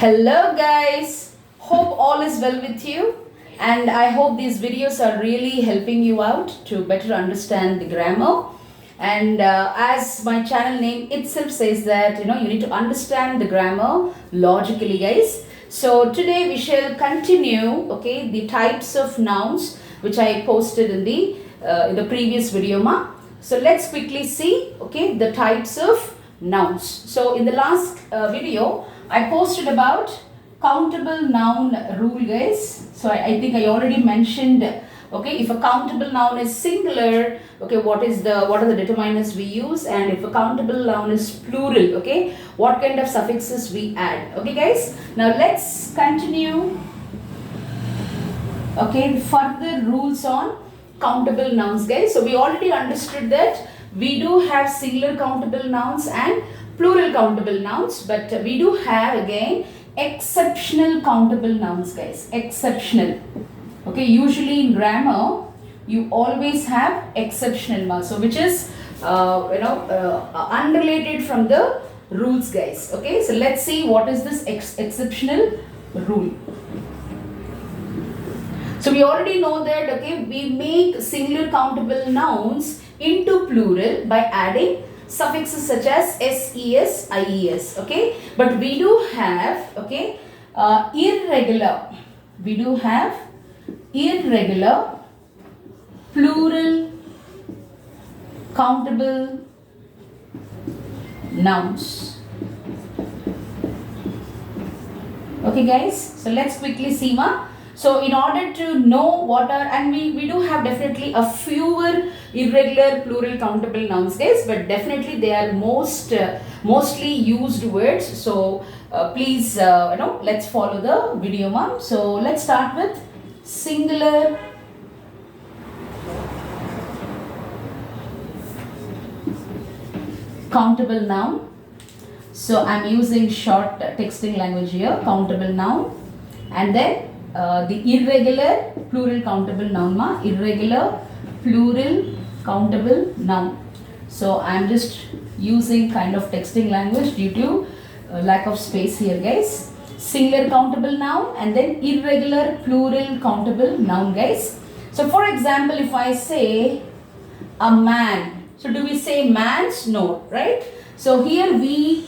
Hello guys, hope all is well with you, and I hope these videos are really helping you out to better understand the grammar. And as my channel name itself says that you need to understand the grammar logically, guys. So today we shall continue the types of nouns which I posted in the previous video So let's quickly see the types of nouns. So in the last video I posted about countable noun rule, guys. So I think I already mentioned if a countable noun is singular, what are the determinants we use, and if a countable noun is plural, what kind of suffixes we add. Okay guys, now let's continue further rules on countable nouns, guys. So we already understood that we do have singular countable nouns and plural countable nouns, but we do have again exceptional countable nouns, guys. Exceptional. Usually in grammar you always have exceptional marks, so which is unrelated from the rules, guys. So let's see what is this exceptional rule. So we already know that we make singular countable nouns into plural by adding suffixes such as ses, ies. But we do have irregular plural countable nouns. Okay guys, so let's quickly see So in order to know what are, and we do have definitely a fewer irregular plural countable nouns, guys, but definitely they are mostly used words. So please let's follow the video So let's start with singular countable noun. So I'm using short texting language here, countable noun, and then the irregular plural countable noun irregular plural countable noun. So I'm just using kind of texting language due to lack of space here, guys. Singular countable noun and then irregular plural countable noun, guys. So for example, if I say a man, so do we say mans? No, right? So here we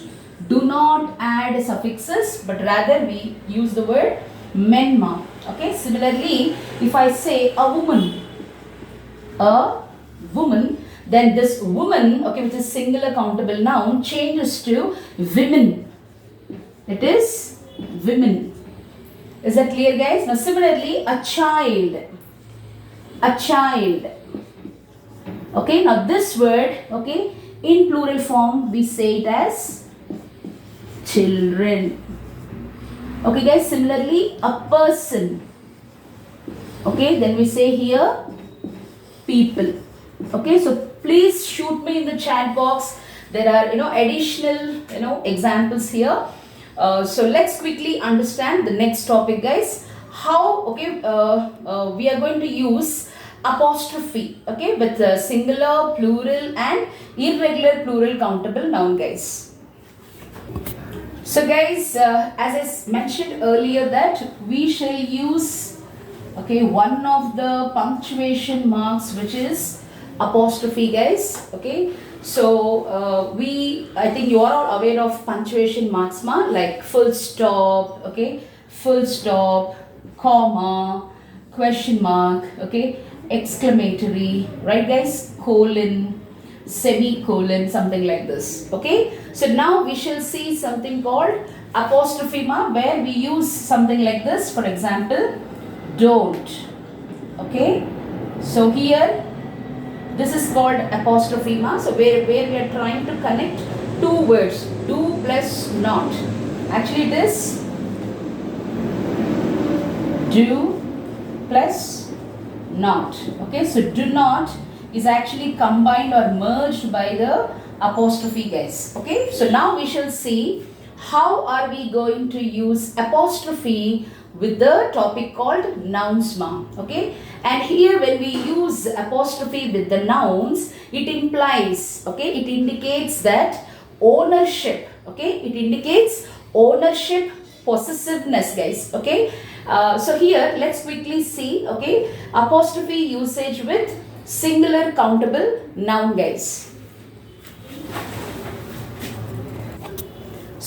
do not add suffixes, but rather we use the word men. Similarly, if I say a woman, then this woman, which is singular countable noun, changes to women. It is women. Is that clear, guys? Now similarly, a child. Now this word, in plural form we say it as children. Guys, similarly a person, then we say here people. So please shoot me in the chat box. There are additional examples here. So let's quickly understand the next topic, guys. How we are going to use apostrophe with singular, plural and irregular plural countable noun, guys. So guys, as I mentioned earlier that we shall use one of the punctuation marks, which is apostrophe, guys. So I think you are all aware of punctuation marks like full stop, full stop, comma, question mark, exclamatory, right guys, colon, semicolon, something like this. So now we shall see something called apostrophe where we use something like this. For example, don't. So here this is called apostrophe so where we are trying to connect two words, do plus not. Actually it is do plus not. So do not is actually combined or merged by the apostrophe, guys. So now we shall see how are we going to use apostrophe with the topic called nouns and here when we use apostrophe with the nouns, it implies it indicates that ownership it indicates ownership possessiveness, guys. Okay, so here let's quickly see, okay, apostrophe usage with singular countable noun, guys.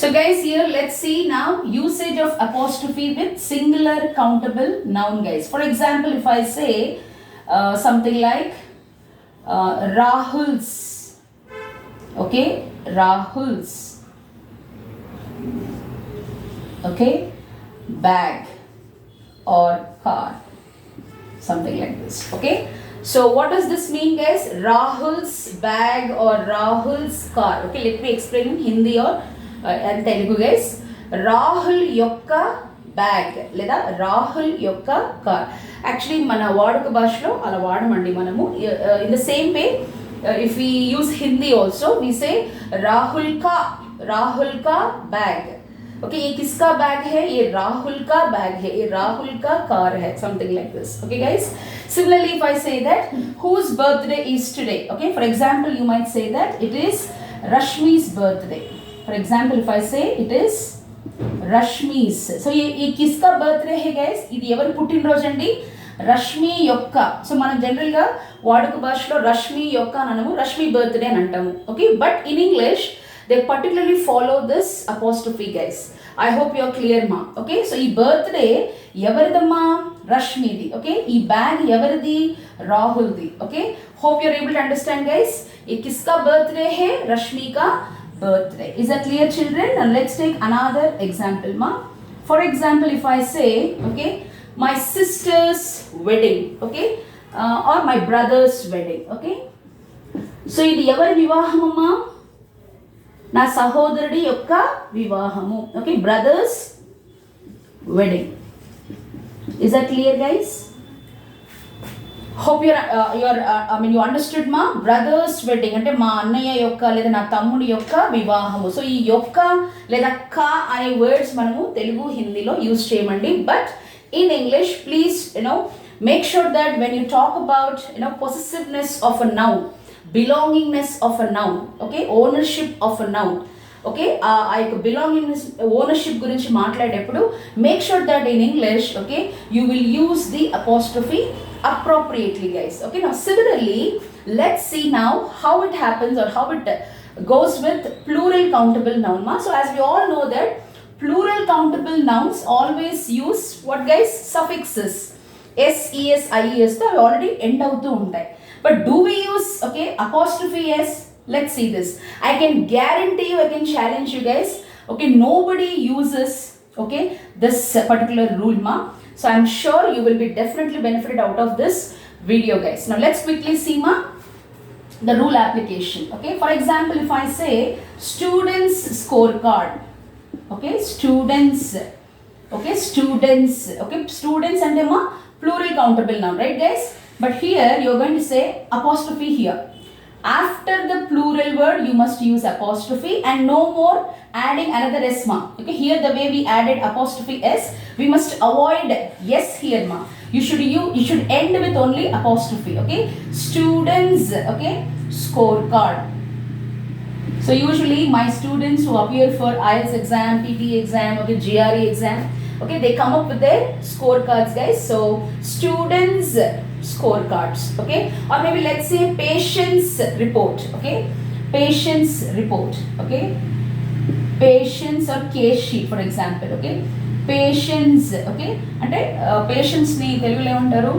So guys, here let's see now usage of apostrophe with singular countable noun, guys. For example, if I say something like Rahul's, okay, Rahul's, okay, bag or car, something like this. Okay, so what does this mean, guys? Rahul's bag or Rahul's car. Okay, let me explain in Hindi or and Telugu, guys. Rahul yokka bag లేదా రాహుల్ యొక్క car. Actually మన వాడుక భాషలో అలా వాడమండి మనము. In the same way if we use Hindi also, we say Rahul का bag. Okay, ये किसका बैग है? ये राहुल का बैग है, ये राहुल का कार है, something like this. Okay guys, similarly if I say that whose birthday is today, okay, for example you might say that it is Rashmi's birthday. For example, if I say it is Rashmi's, so ये किसका birthday है guys? ఇది ఎవరి పుట్టినరోజు అండి? రష్మి యొక్క. So మనం జనరల్గా వాడుక భాషలో రష్మి యొక్క అని అనము, రష్మి బర్త్డే అని అంటాము. Okay, but in English they particularly follow this apostrophe, guys. I hope you are clear, ma. Okay, so ee birthday evaridamma? Rashmidi. Okay, ee bag evaridi? Rahuldi. Okay, hope you are able to understand, guys. Ye kiska birthday hai? Rashmi ka birthday. Is that clear, children? And let's take another example, ma. For example, if I say, okay, my sister's wedding, okay, or my brother's wedding. Okay, so idi evari vivaham, ma? నా సహోదరుడి యొక్క వివాహము. Okay, brothers wedding. Is that clear, guys? Hope you understood, మా. Brothers wedding అంటే మా అన్నయ్య యొక్క లేదా నా తమ్ముడి యొక్క వివాహము. సో ఈ యొక్క లేదా కా అనే వర్డ్స్ మనము తెలుగు హిందీలో యూజ్ చేయమండి. But in English please make sure that when you talk about possessiveness of a noun, belongingness of a noun, okay, ownership of a noun, okay, ఆ యొక్క belongingness, ownership గురించి మాట్లాడేటప్పుడు make sure that in English, okay, you will use the apostrophe appropriately, guys. Okay, now similarly let's see now how it happens or how it goes with plural countable noun, ma. So as we all know that plural countable nouns always use what, guys? Suffixes s, es, ies తో అవి already end అవుతూ ఉంటాయి. But do we use, okay, apostrophe s? Let's see this. I can guarantee you, I can challenge you guys, okay, nobody uses, okay, this particular rule, ma. So I'm sure you will be definitely benefited out of this video, guys. Now let's quickly see, ma, the rule application. Okay, for example, if I say students scorecard, okay, students, okay, students, okay, students and ma plural countable noun, right, guys? But here you are going to say apostrophe here. After the plural word you must use apostrophe and no more adding another s, ma. Okay, here the way we added apostrophe s, we must avoid yes here, ma. You should end with only apostrophe. Okay, students, okay, scorecard. So usually my students who appear for IELTS exam, PT exam, okay, GRE exam, okay, they come up with their scorecards, guys. So students scorecards, okay, or maybe let's say patients report, okay, patients report, okay, patients or case sheet, for example, okay, patients, okay, అంటే patients ని తెలుగులో ఏమంటారు?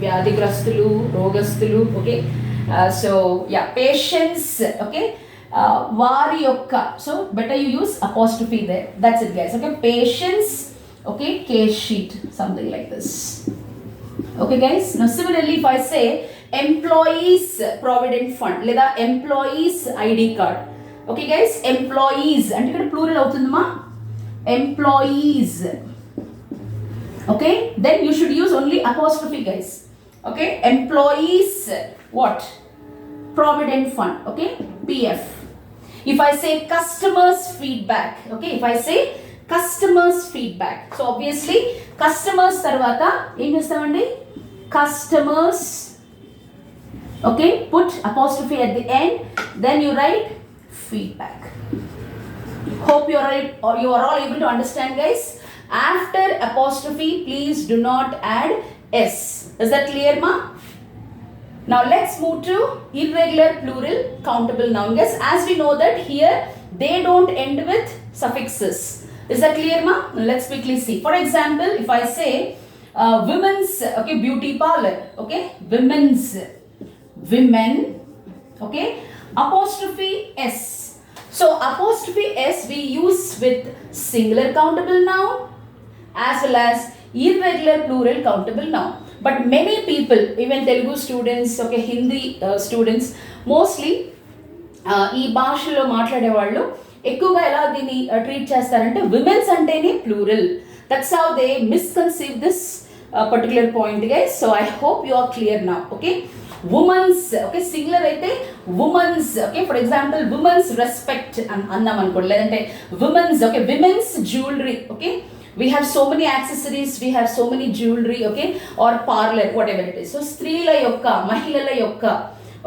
వ్యాధిగ్రస్తులు, రోగస్తులు. Okay, so yeah, patients, okay, వారి యొక్క. So better you use apostrophe there. That's it, guys. Okay, patients, okay, case sheet, something like this. Okay, guys. Now similarly if I say employees provident fund లేదా employees ID card, okay guys, employees అంటే ఇక్కడ plural అవుతుందమ్మా, employees. Okay, then you should use only apostrophe, guys. Okay, employees what? Provident fund, okay, PF. If I say customers feedback, okay, if I say customers feedback, so obviously customers tarvata em chestamandi? Customers, okay, put apostrophe at the end, then you write feedback. Hope you are all able to understand, guys. After apostrophe, please do not add s. Is that clear, ma? Now let's move to irregular plural countable noun. Guys, as we know that here they don't end with suffixes. Is that clear, ma? Let's quickly see. For example, if I say women's, okay, beauty parlor, okay, women's, women, okay, apostrophe s. So apostrophe s we use with singular countable noun as well as irregular plural countable noun. But many people, even Telugu students, okay, Hindi students, mostly ఈ భాషలో మాట్లాడే వాళ్ళు ఎక్కువగా ఎలా దీన్ని treat చేస్తారంటే women's అంటేనే plural. That's how they misconceive this particular point, guys. So I hope you are clear now. Okay, women's, okay, singular అయితే women's, okay, for example women's respect అన్నాం అనుకోండి, లేదంటే women's, okay, women's jewellery, okay, we have so many accessories, we have so many jewelry, okay, or parlor, whatever it is. So స్త్రీల యొక్క, మహిళల యొక్క,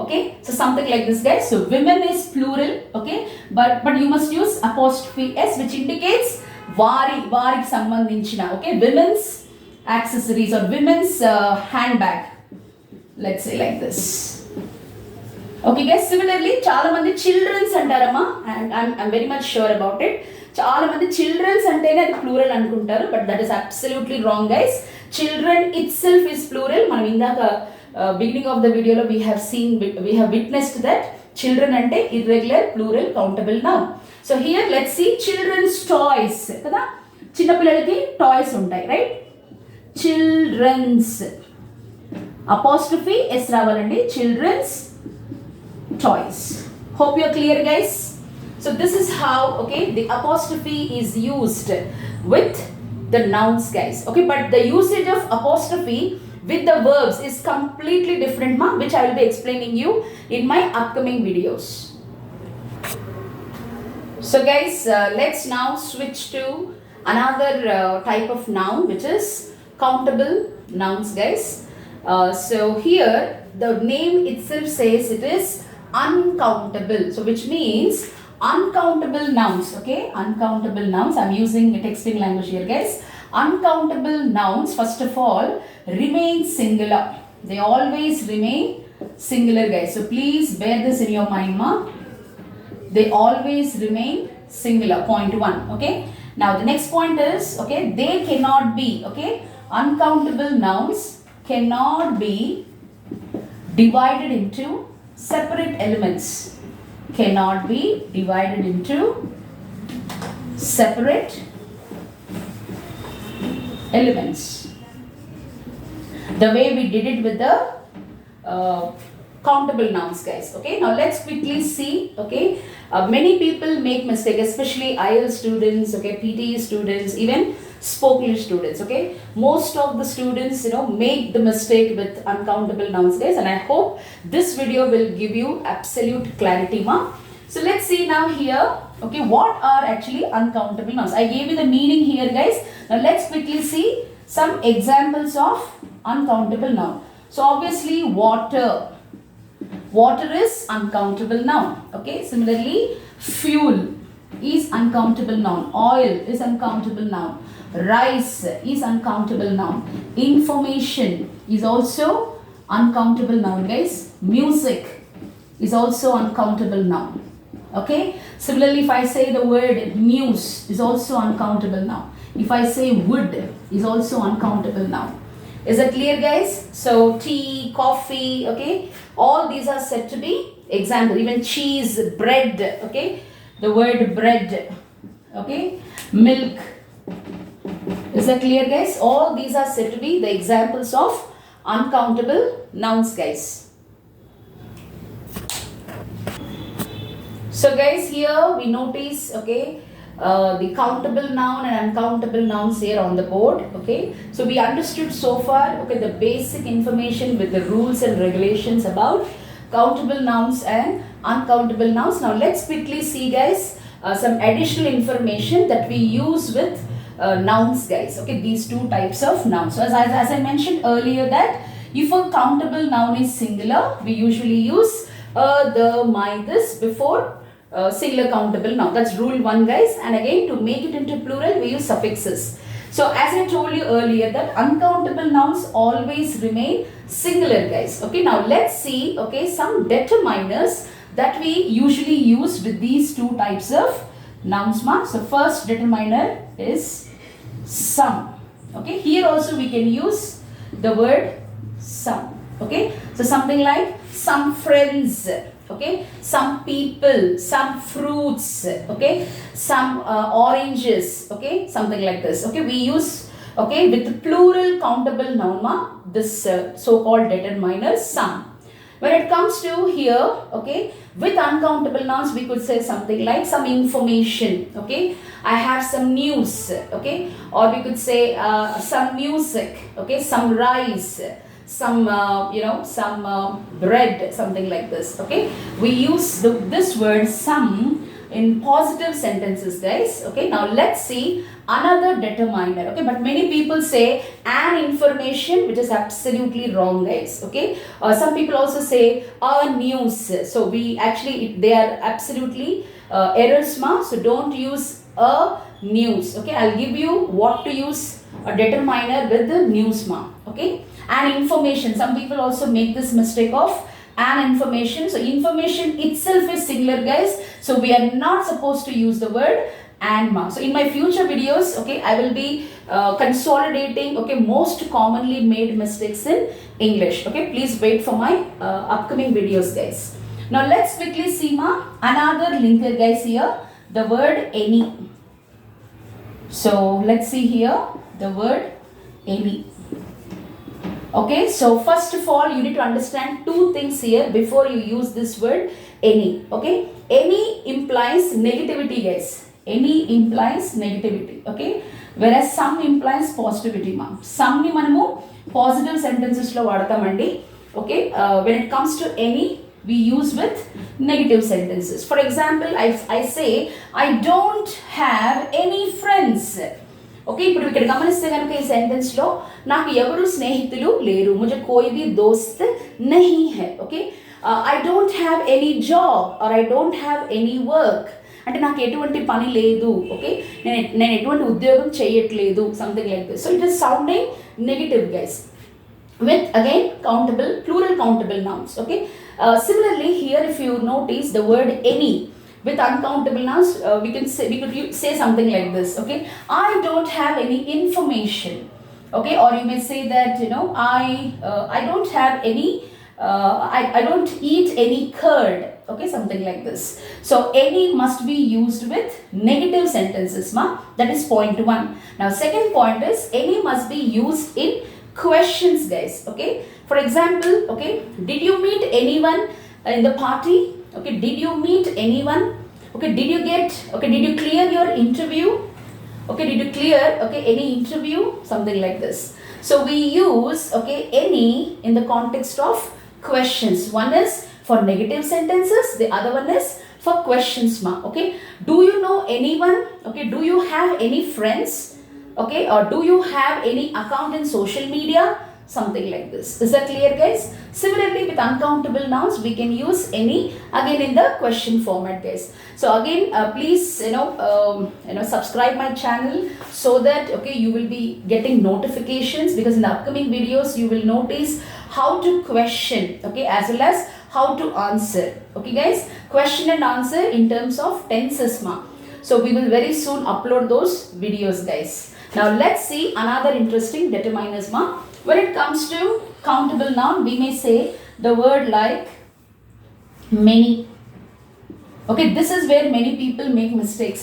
okay, so something like this, guys. So women is plural, okay, but you must use apostrophe s which indicates వారికి సంబంధించిన, okay, women's accessories or women's handbag, let's say like this. Okay, guys, similarly చాలా మంది children's అంటారమ్మా, and I'm very much sure about it. చాలా మంది children's అంటేనే అది plural అనుకుంటారు, but that is absolutely wrong, guys. Children itself is plural. మనం ఇందాక beginning of the వీడియోలో we have witnessed that children అంటే irregular plural countable noun. So here let's see children's toys కదా, చిన్నపిల్లలకి toys ఉంటాయి, right? Children's apostrophe S రావాలండి, children's toys. Hope you are clear, guys. So this is how, okay, the apostrophe is used with the nouns, guys. Okay, but the usage of apostrophe with the verbs is completely different, ma, which I will be explaining you in my upcoming videos. So guys, let's now switch to another type of noun, which is countable nouns, guys. So here the name itself says it is uncountable, so which means uncountable nouns, okay, uncountable nouns. I'm using a texting language here, guys. Uncountable nouns, first of all, remain singular. They always remain singular, guys. So please bear this in your mind, ma. They always remain singular. Point 1, okay. Now the next point is, okay, they cannot be, okay, uncountable nouns cannot be divided into separate elements. Cannot be divided into separate elements, the way we did it with the countable nouns, guys. Okay, now let's quickly see. Okay, many people make mistake, especially IELTS students, okay, PTE students, even spoken students. Okay, most of the students, you know, make the mistake with uncountable nouns, guys, and I hope this video will give you absolute clarity, ma. So let's see now here, okay, what are actually uncountable nouns. I gave you the meaning here, guys. Now let's quickly see some examples of uncountable noun. So obviously water is uncountable noun, okay. Similarly fuel is uncountable noun, oil is uncountable noun, rice is uncountable noun, information is also uncountable noun, guys. Music is also uncountable noun, okay. Similarly, if I say the word news is also uncountable noun. If I say wood is also uncountable noun. Is that clear, guys? So tea, coffee, okay, all these are said to be example. Even cheese, bread, okay, the word bread, okay, milk. Is that clear, guys? All these are said to be the examples of uncountable nouns, guys. So guys, here we notice, okay, the countable noun and uncountable nouns here on the board, okay. So we understood so far, okay, the basic information with the rules and regulations about countable nouns and uncountable nouns. Now let's quickly see, guys, some additional information that we use with nouns, guys. Okay, these two types of nouns. So as I mentioned earlier that if a countable noun is singular, we usually use the, my, this before singular countable noun. That's rule 1, guys. And again, to make it into plural, we use suffixes. So as I told you earlier that uncountable nouns always remain singular, guys. Okay, now let's see, okay, some determiners that we usually use with these two types of nouns. So first determiner is some. Okay, here also we can use the word some. Okay, so something like some friends, okay, some people, some fruits, okay, some oranges, okay, something like this. Okay, we use, okay, with the plural countable noun, this so-called determiner some. When it comes to here, okay, with uncountable nouns, we could say something like some information, okay, I have some news, okay, or we could say some music, okay, some rice, some some bread, something like this. Okay, we use this word some in positive sentences, guys. Okay, now let's see another determiner. Okay, but many people say an information, which is absolutely wrong, guys. Okay, some people also say a news. So we actually, they are absolutely errors, so don't use a news. Okay, I'll give you what to use a determiner with the news, okay. And information, some people also make this mistake of an information. So information itself is singular, guys. So we are not supposed to use the word and. So in my future videos, okay, I will be consolidating, okay, most commonly made mistakes in English. Okay, please wait for my upcoming videos, guys. Now let's quickly see another linker, guys, here, the word any. So let's see here the word any. Okay, so first of all, you need to understand two things here before you use this word any. Okay, any implies negativity, guys. Any implies negativity. Okay, whereas some implies positivity. Some ni manamu positive sentences lo vaadtamandi. Okay, when it comes to any, we use with negative sentences. For example, I say I don't have any friends. Okay, ఇప్పుడు ఇక్కడ గమనిస్తే కనుక ఈ సెంటెన్స్లో నాకు ఎవరు స్నేహితులు లేరు, ముझे कोई भी दोस्त नहीं है. Okay, I don't have any job or I don't have any work, అంటే నాకు ఎటువంటి పని లేదు. ఓకే, నేను ఎటువంటి ఉద్యోగం చేయట్లేదు, something like this. So it is sounding negative, guys, with again countable, plural countable nouns. Okay, similarly here if you notice the word any with uncountable nouns, we could say something like this. Okay, I don't have any information. Okay, or you may say that, you know, I don't have any I don't eat any curd. Okay, something like this. So any must be used with negative sentences, that is point 1. Now second point is any must be used in questions, guys. Okay, for example, okay, did you meet anyone in the party? Okay, did you meet anyone? Okay, did you clear your interview? Okay, did you clear, okay, any interview? Something like this. So we use, okay, any in the context of questions. One is for negative sentences, the other one is for questions, okay. Do you know anyone? Okay, do you have any friends? Okay, or do you have any account in social media? Something like this. Is that clear, guys? Similarly, with uncountable nouns, we can use any again in the question format, guys. So again, please, subscribe my channel so that, okay, you will be getting notifications, because in the upcoming videos you will notice how to question, okay, as well as how to answer. Okay, guys, question and answer in terms of tenses, So we will very soon upload those videos, guys. Now let's see another interesting determiners, When it comes to countable noun, we may say the word like many. Okay, this is where many people make mistakes,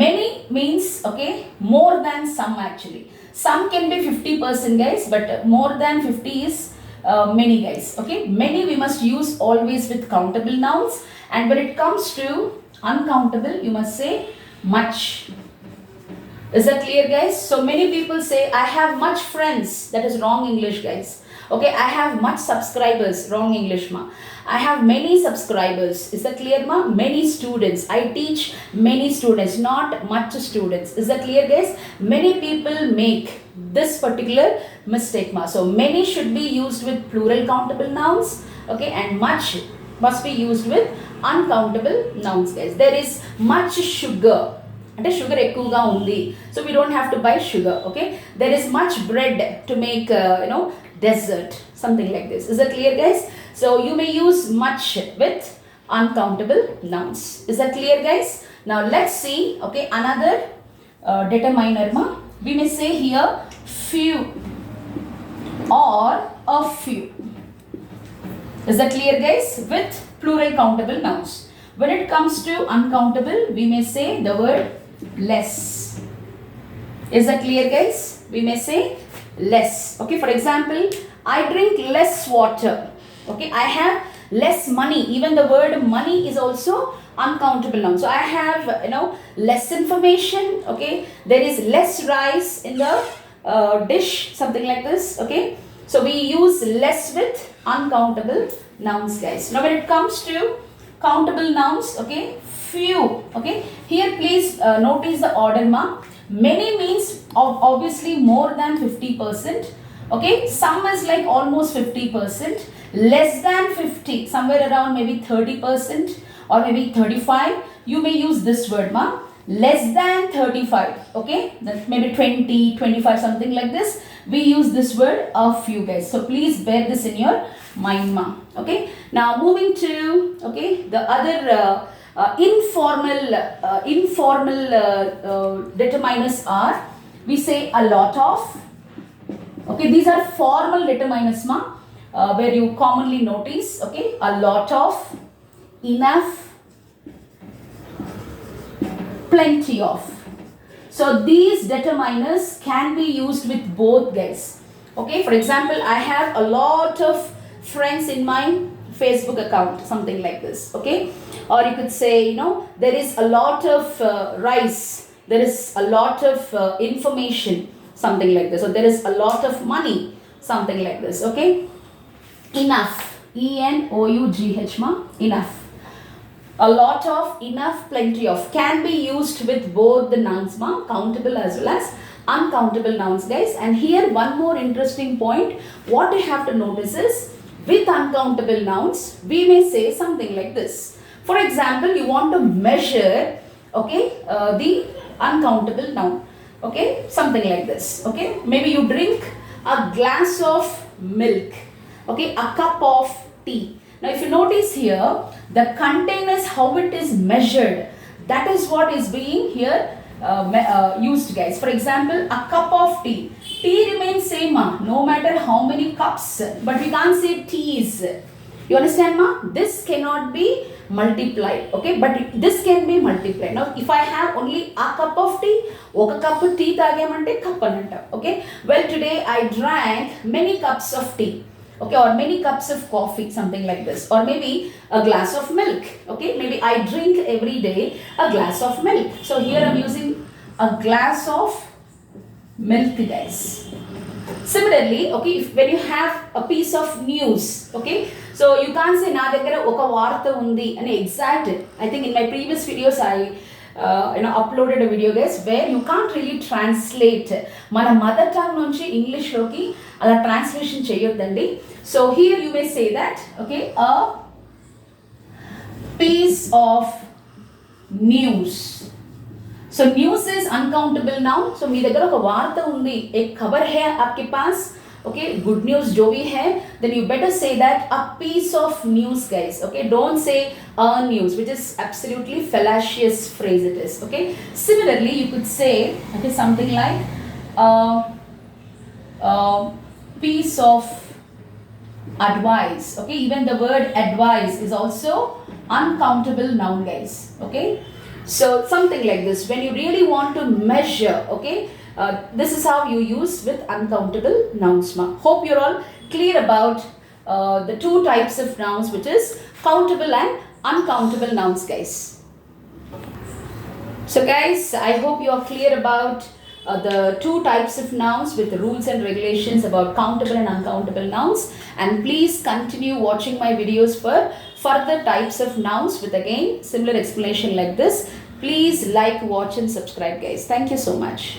Many means, okay, more than some actually. Some can be 50%, guys, but more than 50 is many, guys. Okay, many we must use always with countable nouns, and when it comes to uncountable, you must say much. Is that clear, guys? So many people say I have much friends. That is wrong English, guys. Okay, I have much subscribers. Wrong English, I have many subscribers. Is that clear, Many students. I teach many students, not much students. Is that clear, guys? Many people make this particular mistake, So many should be used with plural countable nouns. Okay, and much must be used with uncountable nouns, guys. There is much sugar. అంటే sugar ఎక్కువగా ఉంది, so we don't have to buy sugar. Okay, there is much bread to make dessert, something like this. Is that clear, guys? So you may use much with uncountable nouns. Is that clear, guys? Now let's see, okay, another determiner ma. We may say here few or a few. Is that clear, guys? With plural countable nouns. When it comes to uncountable, we may say the word less. Is that clear, guys? We may say less. Okay, for example, I drink less water. Okay, I have less money. Even the word money is also uncountable noun. So I have less information. Okay, there is less rice in the dish, something like this. Okay, so we use less with uncountable nouns, guys. Now when it comes to countable nouns, okay, few. Okay, here please notice the order ma. Many means obviously more than 50%. Okay, some is like almost 50%. Less than 50, somewhere around maybe 30% or maybe 35. You may use this word ma. Less than 35. Okay, that maybe 20, 25, something like this. We use this word a few, guys. So please bear this in your mind ma. Okay, now moving to the other informal determiners are, we say a lot of. Okay, these are formal determiners ma, where you commonly notice. Okay, a lot of, enough, plenty of. So these determiners can be used with both, guys. Okay, for example, I have a lot of friends in my Facebook account, something like this. Okay, or you could say there is a lot of rice, there is a lot of information, something like this. So there is a lot of money, something like this. Okay, enough, ENOUGH ma, enough. A lot of, enough, plenty of can be used with both the nouns ma, countable as well as uncountable nouns, guys. And here one more interesting point, what you have to notice is, with uncountable nouns, we may say something like this. For example, you want to measure, okay, the uncountable noun. Okay, something like this. Okay, maybe you drink a glass of milk. Okay, a cup of tea. Now, if you notice here, the containers, how it is measured, that is what is being here used, guys. For example, a cup of tea. Tea remains same ma, no matter how many cups, but we can't say teas. You understand ma? This cannot be multiplied. Okay, but this can be multiplied. Now if I have only a cup of tea, oka cup tea tagamante cup ananta. Okay, well today I drank many cups of tea. Okay, or many cups of coffee, something like this, or maybe a glass of milk. Okay, maybe I drink every day a glass of milk. So here I'm using a glass of milk, guys. Similarly, okay, when you have a piece of news, okay, so you can't say na daggara oka varta undi and exact. I think in my previous videos I uploaded a video, guys, where you can't really translate mana mother tongue nunchi English loki ala translation cheyoddandi. So here you may say that, okay, a piece of news. So news is uncountable noun. So మీ దగ్గర ఒక వార్త ఉంది, एक खबर है आपके पास, okay, good news जो भी है, then you better say that a piece of news, guys. Okay, don't say a news, which is absolutely fallacious phrase it is. Okay, similarly you could say, okay, something like piece of advice. Okay, even the word advice is also uncountable noun, guys. Okay, so something like this, when you really want to measure, okay, this is how you use with uncountable nouns. Hope you're all clear about the two types of nouns, which is countable and uncountable nouns, guys. So guys, I hope you are clear about the two types of nouns with the rules and regulations about countable and uncountable nouns, and please continue watching my videos for further types of nouns with again similar explanation like this. Please like, watch and subscribe, guys. Thank you so much.